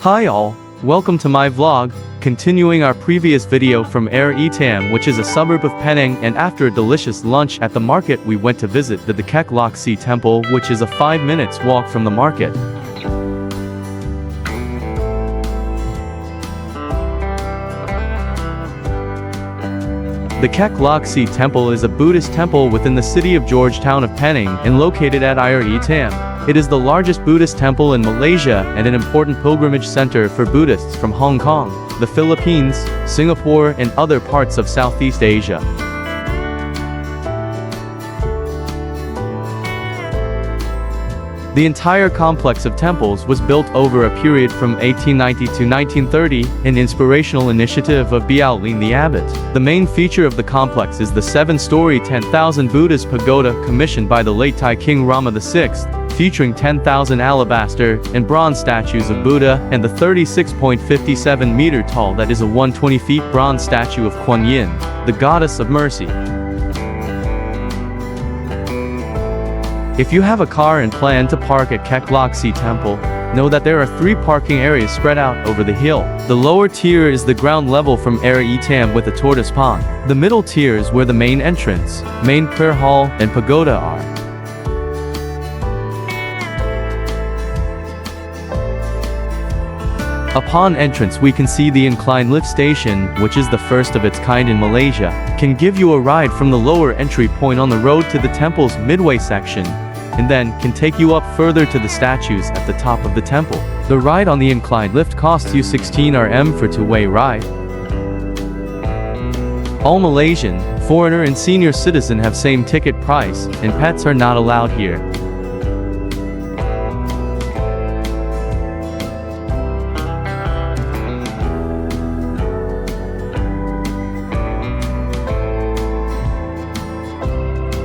Hi all, welcome to my vlog, continuing our previous video from Ayer Itam, which is a suburb of Penang, and after a delicious lunch at the market we went to visit the Kek Lok Si Temple, which is a 5 minutes walk from the market. The Kek Lok Si Temple is a Buddhist temple within the city of George Town of Penang and located at Ayer Itam. It is the largest Buddhist temple in Malaysia and an important pilgrimage center for Buddhists from Hong Kong, the Philippines, Singapore, and other parts of Southeast Asia. The entire complex of temples was built over a period from 1890 to 1930, an inspirational initiative of Beow Lean the abbot. The main feature of the complex is the 7-story 10,000 Buddhist pagoda commissioned by the late Thai King Rama VI, featuring 10,000 alabaster and bronze statues of Buddha, and the 36.57 meter tall that is a 120 feet bronze statue of Kuan Yin, the goddess of mercy. If you have a car and plan to park at Kek Lok Si Temple, know that there are 3 parking areas spread out over the hill. The lower tier is the ground level from Ayer Itam with a tortoise pond. The middle tier is where the main entrance, main prayer hall, and pagoda are. Upon entrance we can see the inclined lift station, which is the first of its kind in Malaysia, can give you a ride from the lower entry point on the road to the temple's midway section, and then can take you up further to the statues at the top of the temple. The ride on the inclined lift costs you 16 Rm for two-way ride. All Malaysian, foreigner and senior citizen have same ticket price, and pets are not allowed here.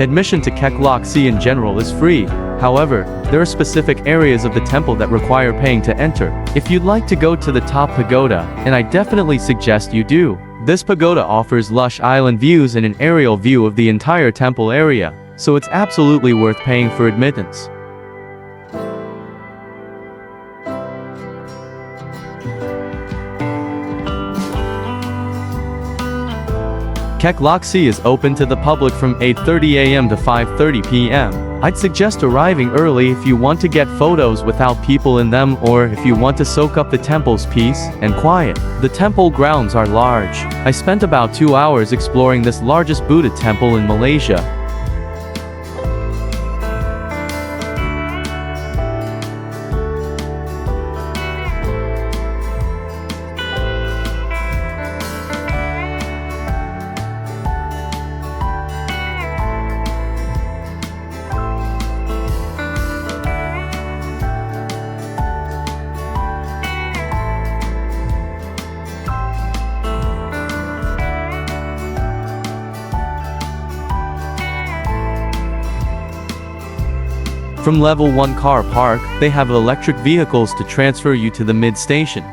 Admission to Kek Lok Si in general is free. However, there are specific areas of the temple that require paying to enter. If you'd like to go to the top pagoda, and I definitely suggest you do, this pagoda offers lush island views and an aerial view of the entire temple area, so it's absolutely worth paying for admittance. Kek Lok Si is open to the public from 8:30 a.m. to 5:30 p.m. I'd suggest arriving early if you want to get photos without people in them, or if you want to soak up the temple's peace and quiet. The temple grounds are large. I spent about 2 hours exploring this largest Buddha temple in Malaysia. From level 1 car park, they have electric vehicles to transfer you to the mid-station.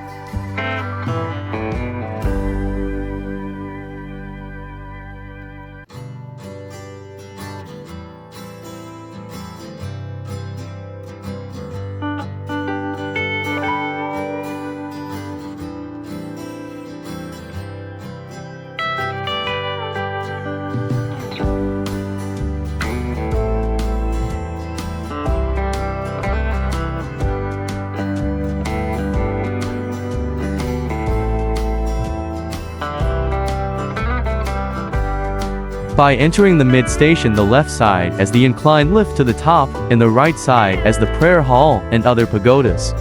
By entering the mid-station, the left side as the inclined lift to the top, and the right side as the prayer hall and other pagodas.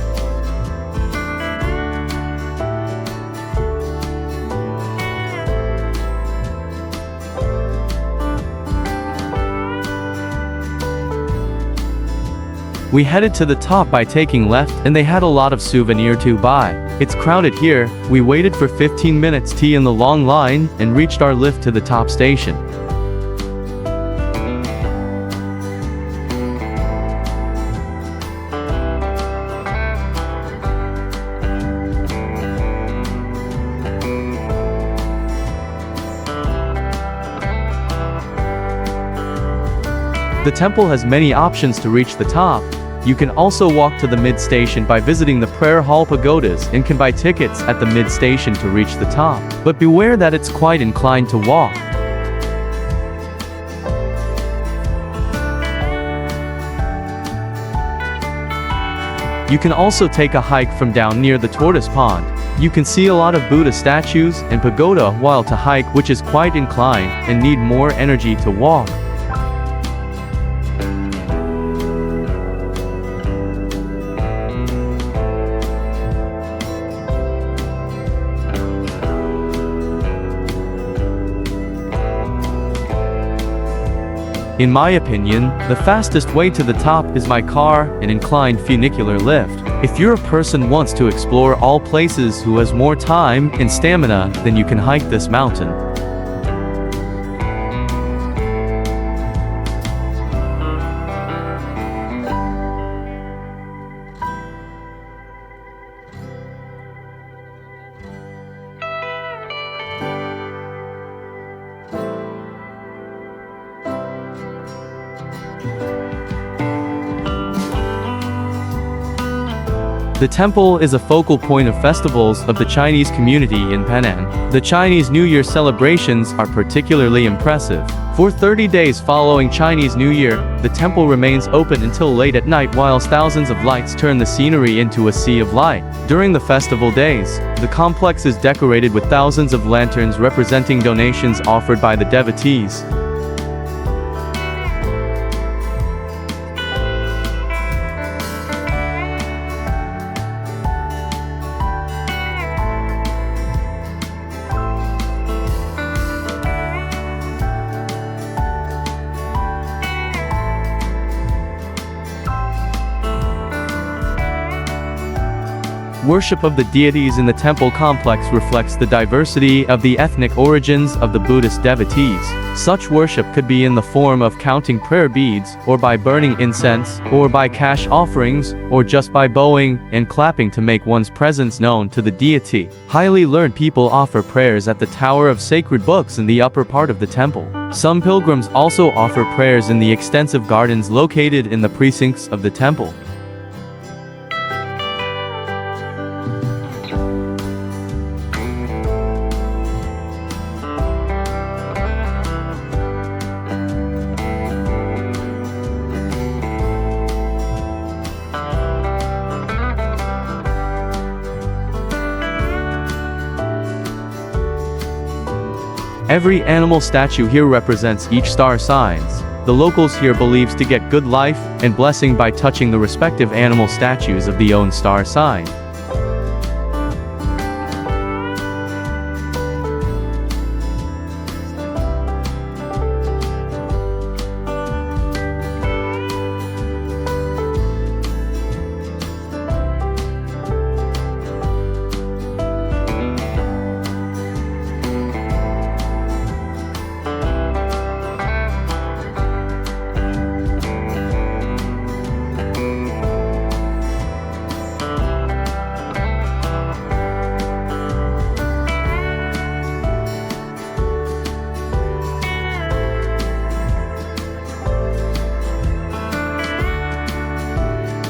We headed to the top by taking left, and they had a lot of souvenir to buy. It's crowded here. We waited for 15 minutes tea in the long line, and reached our lift to the top station. The temple has many options to reach the top. You can also walk to the mid-station by visiting the prayer hall pagodas and can buy tickets at the mid-station to reach the top. But beware that it's quite inclined to walk. You can also take a hike from down near the tortoise pond. You can see a lot of Buddha statues and pagoda while to hike, which is quite inclined and need more energy to walk. In my opinion, the fastest way to the top is by car, an inclined funicular lift. If you're a person who wants to explore all places who has more time and stamina, then you can hike this mountain. The temple is a focal point of festivals of the Chinese community in Penang. The Chinese New Year celebrations are particularly impressive. For 30 days following Chinese New Year, the temple remains open until late at night whilst thousands of lights turn the scenery into a sea of light. During the festival days, the complex is decorated with thousands of lanterns representing donations offered by the devotees. Worship of the deities in the temple complex reflects the diversity of the ethnic origins of the Buddhist devotees. Such worship could be in the form of counting prayer beads, or by burning incense, or by cash offerings, or just by bowing and clapping to make one's presence known to the deity. Highly learned people offer prayers at the Tower of Sacred Books in the upper part of the temple. Some pilgrims also offer prayers in the extensive gardens located in the precincts of the temple. Every animal statue here represents each star signs. The locals here believes to get good life and blessing by touching the respective animal statues of the own star sign.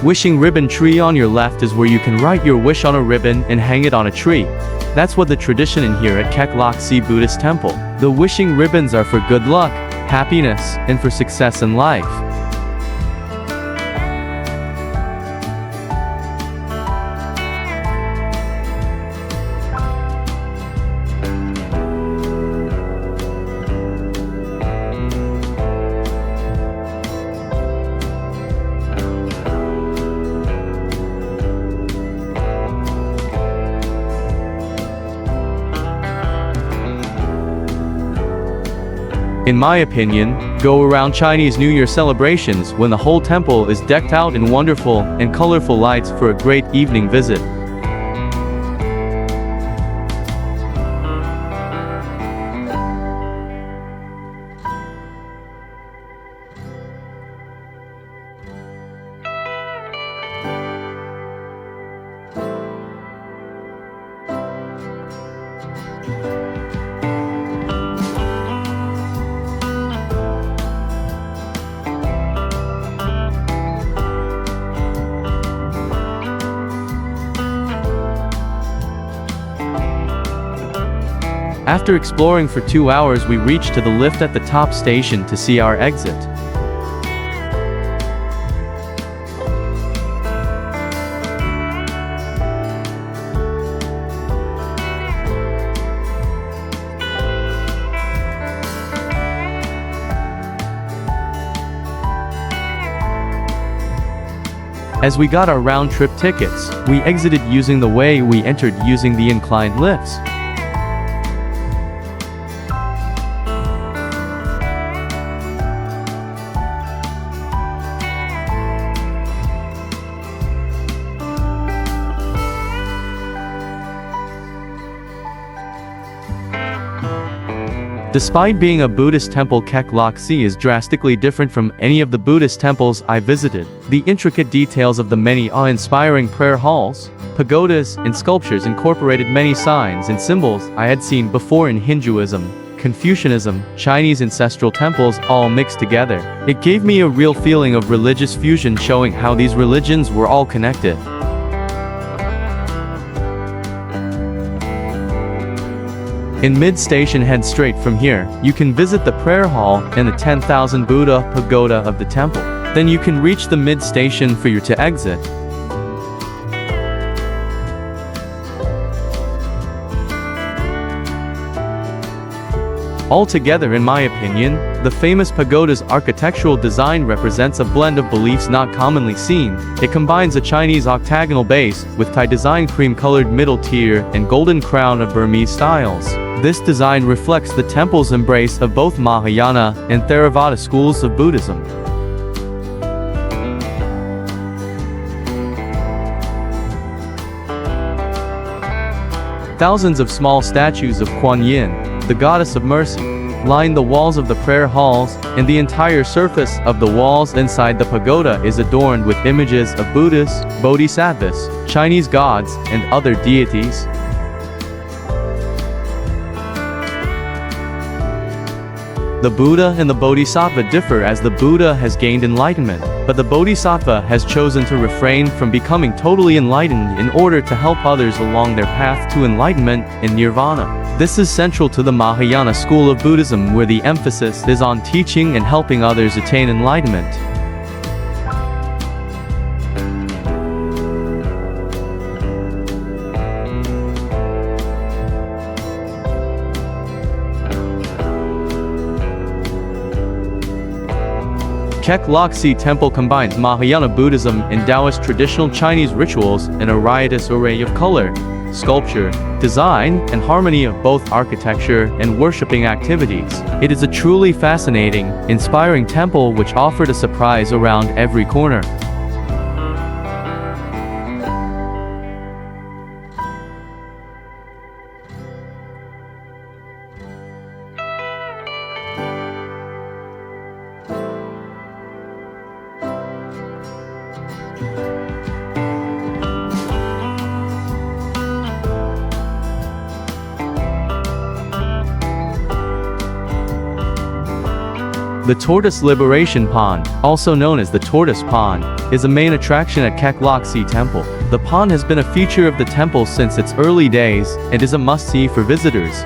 Wishing ribbon tree on your left is where you can write your wish on a ribbon and hang it on a tree. That's what the tradition in here at Kek Lok Si Buddhist Temple. The wishing ribbons are for good luck, happiness, and for success in life. In my opinion, go around Chinese New Year celebrations when the whole temple is decked out in wonderful and colorful lights for a great evening visit. After exploring for 2 hours, we reached to the lift at the top station to see our exit. As we got our round-trip tickets, we exited using the way we entered using the inclined lifts. Despite being a Buddhist temple, Kek Lok Si is drastically different from any of the Buddhist temples I visited. The intricate details of the many awe-inspiring prayer halls, pagodas, and sculptures incorporated many signs and symbols I had seen before in Hinduism, Confucianism, Chinese ancestral temples all mixed together. It gave me a real feeling of religious fusion, showing how these religions were all connected. In mid-station, head straight from here. You can visit the prayer hall and the 10,000 Buddha pagoda of the temple. Then you can reach the mid-station for you to exit. Altogether, in my opinion, the famous pagoda's architectural design represents a blend of beliefs not commonly seen. It combines a Chinese octagonal base with Thai design, cream-colored middle tier, and golden crown of Burmese styles. This design reflects the temple's embrace of both Mahayana and Theravada schools of Buddhism. Thousands of small statues of Kuan Yin, the goddess of mercy, line the walls of the prayer halls, and the entire surface of the walls inside the pagoda is adorned with images of Buddhists, bodhisattvas, Chinese gods, and other deities. The Buddha and the Bodhisattva differ, as the Buddha has gained enlightenment, but the Bodhisattva has chosen to refrain from becoming totally enlightened in order to help others along their path to enlightenment and nirvana. This is central to the Mahayana school of Buddhism, where the emphasis is on teaching and helping others attain enlightenment. Kek Lok Si Temple combines Mahayana Buddhism and Taoist traditional Chinese rituals in a riotous array of color, sculpture, design, and harmony of both architecture and worshipping activities. It is a truly fascinating, inspiring temple which offered a surprise around every corner. The Tortoise Liberation Pond, also known as the Tortoise Pond, is a main attraction at Kek Lok Si Temple. The pond has been a feature of the temple since its early days and is a must-see for visitors.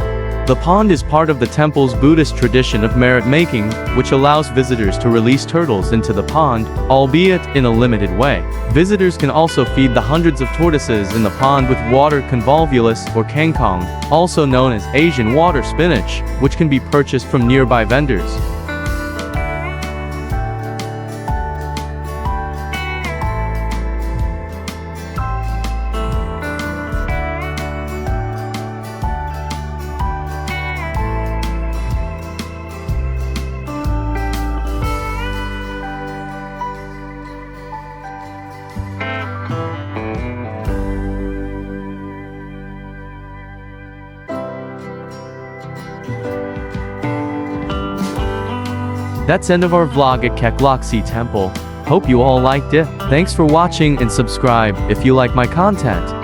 The pond is part of the temple's Buddhist tradition of merit making, which allows visitors to release turtles into the pond, albeit in a limited way. Visitors can also feed the hundreds of tortoises in the pond with water convolvulus or kangkong, also known as Asian water spinach, which can be purchased from nearby vendors. That's end of our vlog at Kek Lok Si Temple. Hope you all liked it. Thanks for watching and subscribe if you like my content.